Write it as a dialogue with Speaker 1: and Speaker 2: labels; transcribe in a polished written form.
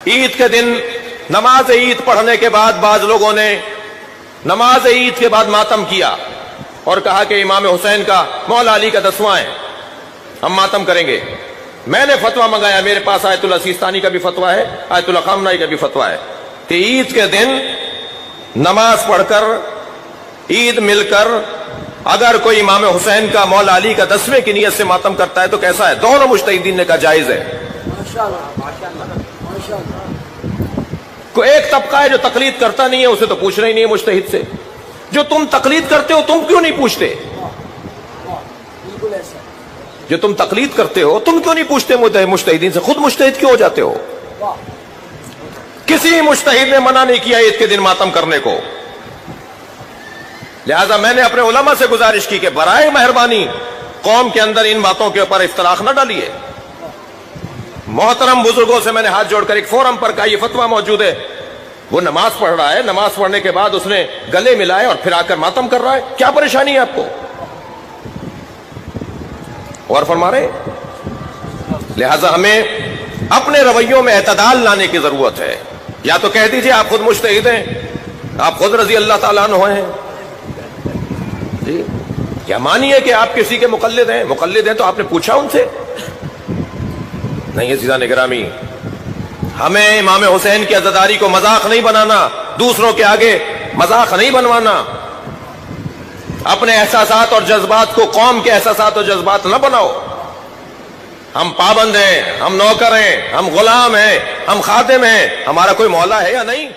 Speaker 1: عید کے دن نماز عید پڑھنے کے بعد بعض لوگوں نے نماز عید کے بعد ماتم کیا اور کہا کہ امام حسین کا مولا علی کا 10واں ہے، ہم ماتم کریں گے۔ میں نے فتویٰ منگایا، میرے پاس آیت اللہ سیستانی کا بھی فتویٰ ہے، آیت اللہ خامنائی کا بھی فتویٰ ہے کہ عید کے دن نماز پڑھ کر عید مل کر اگر کوئی امام حسین کا مولا علی کا 10ویں کی نیت سے ماتم کرتا ہے تو کیسا ہے؟ دونوں مجتہدین نے کہا جائز ہے۔ کوئی ایک طبقہ ہے جو تقلید کرتا نہیں ہے، اسے تو پوچھنا ہی نہیں ہے مجتہد سے۔ جو تم تقلید کرتے ہو تم کیوں نہیں پوچھتے؟ جو تم تقلید کرتے ہو تم کیوں نہیں پوچھتے مجتہدین سے؟ خود مجتہد کیوں ہو جاتے ہو؟ کسی مجتہد نے منع نہیں کیا عید کے دن ماتم کرنے کو، لہذا میں نے اپنے علماء سے گزارش کی کہ برائے مہربانی قوم کے اندر ان باتوں کے اوپر اختلاف نہ ڈالیے۔ محترم بزرگوں سے میں نے ہاتھ جوڑ کر ایک فورم پر کہا، یہ فتویٰ موجود ہے، وہ نماز پڑھ رہا ہے، نماز پڑھنے کے بعد اس نے گلے ملائے اور پھر آ کر ماتم کر رہا ہے، کیا پریشانی ہے آپ کو؟ اور فرما رہے لہذا ہمیں اپنے رویوں میں اعتدال لانے کی ضرورت ہے۔ یا تو کہہ دیجئے آپ خود مجتہد ہیں، آپ خود رضی اللہ تعالیٰ عنہ ہیں جی، یا مانیے کہ آپ کسی کے مقلد ہیں تو آپ نے پوچھا ان سے؟ نہیں عزیزان گرامی، ہمیں امام حسین کی عزاداری کو مذاق نہیں بنانا، دوسروں کے آگے مذاق نہیں بنوانا، اپنے احساسات اور جذبات کو قوم کے احساسات اور جذبات نہ بناؤ۔ ہم پابند ہیں، ہم نوکر ہیں، ہم غلام ہیں، ہم خادم ہیں، ہمارا کوئی مولا ہے یا نہیں؟